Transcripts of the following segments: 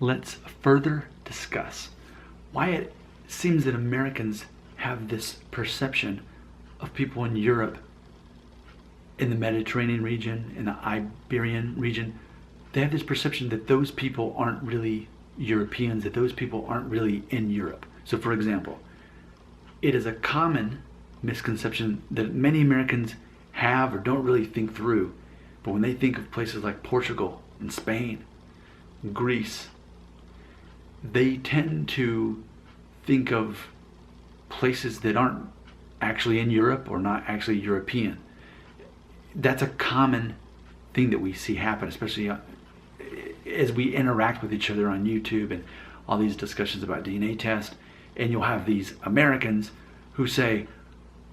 let's further discuss why it seems that Americans have this perception of people in Europe, in the Mediterranean region, in the Iberian region. They have this perception that those people aren't really Europeans, that those people aren't really in Europe. So for example, it is a common misconception that many Americans have or don't really think through, but when they think of places like Portugal and Spain, Greece, they tend to think of places that aren't actually in Europe or not actually European. That's a common thing that we see happen, especially as we interact with each other on YouTube and all these discussions about DNA tests. And you'll have these Americans who say,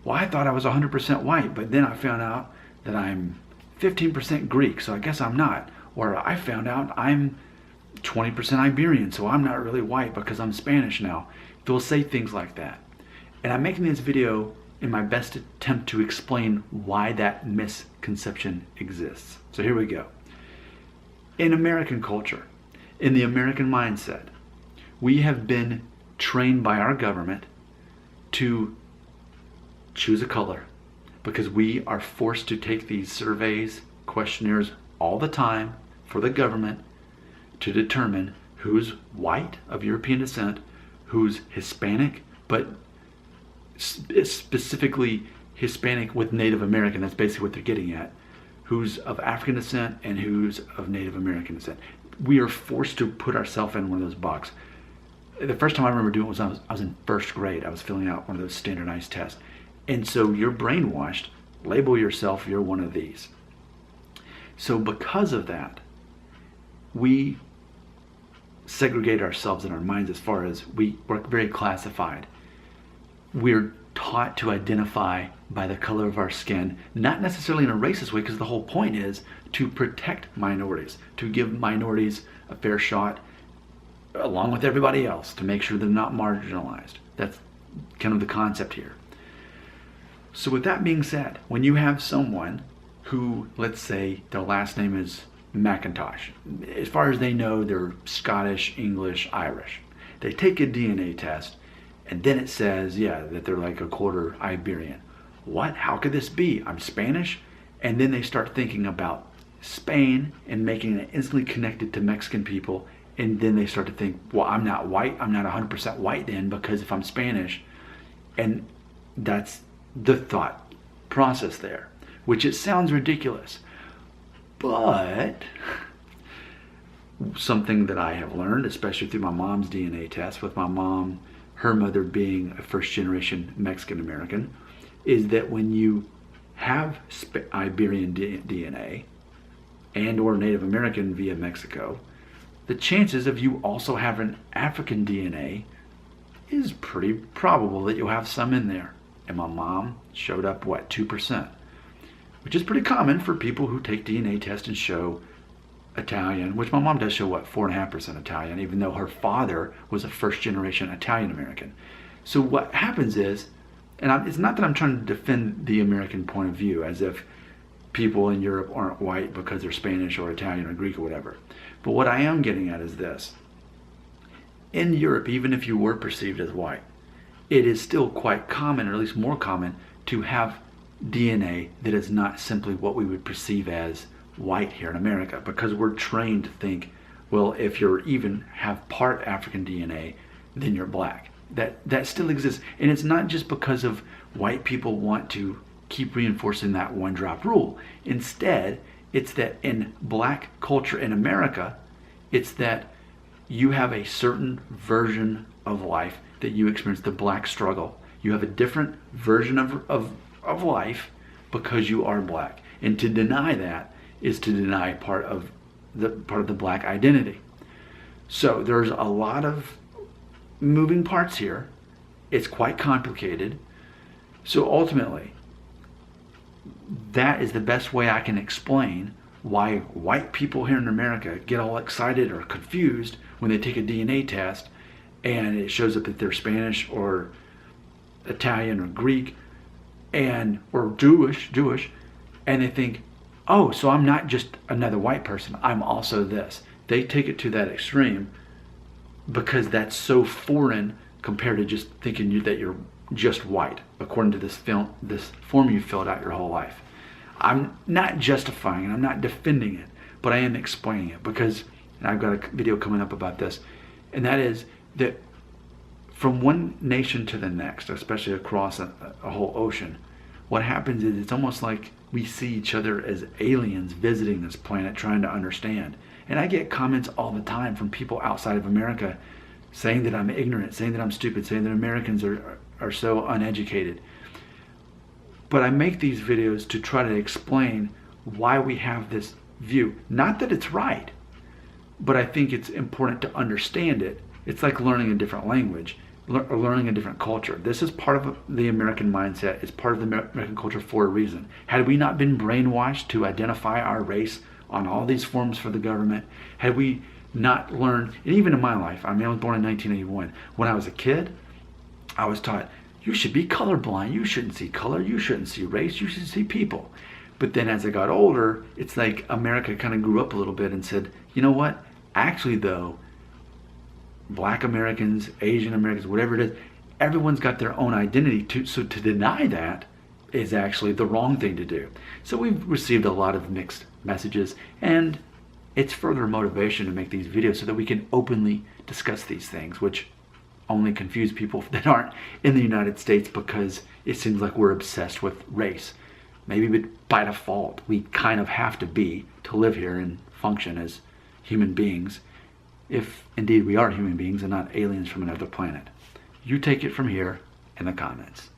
well, I thought I was 100% white, but then I found out that I'm 15% Greek, so I guess I'm not. Or I found out I'm 20% Iberian, so I'm not really white because I'm Spanish now. They'll say things like that. And I'm making this video in my best attempt to explain why that misconception exists. So here we go. In American culture, in the American mindset, we have been trained by our government to choose a color because we are forced to take these surveys, questionnaires all the time for the government to determine who's white of European descent, who's Hispanic, but specifically Hispanic with Native American. That's basically what they're getting at. Who's of African descent and who's of Native American descent. We are forced to put ourselves in one of those boxes. The first time I remember doing it was I was in first grade. I was filling out one of those standardized tests. And so you're brainwashed. Label yourself, you're one of these. So because of that, we segregate ourselves in our minds as far as we're very classified. We're taught to identify by the color of our skin, not necessarily in a racist way, because the whole point is to protect minorities, to give minorities a fair shot along with everybody else, to make sure they're not marginalized. That's kind of the concept here. So with that being said, when you have someone who, let's say their last name is McIntosh, as far as they know, they're Scottish, English, Irish. They take a DNA test, and then it says, yeah, that they're like a quarter Iberian. What? How could this be? I'm Spanish? And then they start thinking about Spain and making it instantly connected to Mexican people. And then they start to think, well, I'm not white. I'm not 100% white then, because if I'm Spanish. And that's the thought process there, which it sounds ridiculous. But something that I have learned, especially through my mom's DNA test, with my mom, her mother being a first-generation Mexican-American, is that when you have Iberian DNA and or Native American via Mexico, the chances of you also having African DNA is pretty probable that you'll have some in there. And my mom showed up, what, 2%, which is pretty common for people who take DNA tests and show Italian, which my mom does show, what, 4.5% Italian, even though her father was a first-generation Italian-American. So what happens is, and it's not that I'm trying to defend the American point of view, as if people in Europe aren't white because they're Spanish or Italian or Greek or whatever. But what I am getting at is this. In Europe, even if you were perceived as white, it is still quite common, or at least more common, to have DNA that is not simply what we would perceive as white here in America, because we're trained to think, well, if you're even have part African DNA, then you're black. That still exists. And it's not just because of white people want to keep reinforcing that one drop rule. Instead, it's that in black culture in America, it's that you have a certain version of life that you experience, the black struggle. You have a different version of life because you are black. And to deny that is to deny part of the black identity. So there's a lot of moving parts here. It's quite complicated. So ultimately, that is the best way I can explain why white people here in America get all excited or confused when they take a DNA test and it shows up that they're Spanish or Italian or Greek or Jewish, and they think, oh, so I'm not just another white person, I'm also this. They take it to that extreme because that's so foreign compared to just thinking that you're just white, according to this form you filled out your whole life. I'm not justifying it, I'm not defending it, but I am explaining it because, and I've got a video coming up about this, and that is that from one nation to the next, especially across a whole ocean, what happens is it's almost like we see each other as aliens visiting this planet trying to understand. And I get comments all the time from people outside of America saying that I'm ignorant, saying that I'm stupid, saying that Americans are so uneducated. But I make these videos to try to explain why we have this view. Not that it's right, but I think it's important to understand it. It's like learning a different language or learning a different culture. This is part of the American mindset. It's part of the American culture for a reason. Had we not been brainwashed to identify our race on all these forms for the government, had we not learned, and even in my life, I was born in 1981. When I was a kid, I was taught, you should be colorblind. You shouldn't see color. You shouldn't see race. You should see people. But then as I got older, it's like America kind of grew up a little bit and said, you know what? Actually, though, Black Americans, Asian Americans, whatever it is, everyone's got their own identity. So to deny that is actually the wrong thing to do. So we've received a lot of mixed messages, and it's further motivation to make these videos so that we can openly discuss these things, which only confuse people that aren't in the United States because it seems like we're obsessed with race. Maybe by default, we kind of have to be to live here and function as human beings, if indeed we are human beings and not aliens from another planet. You take it from here in the comments.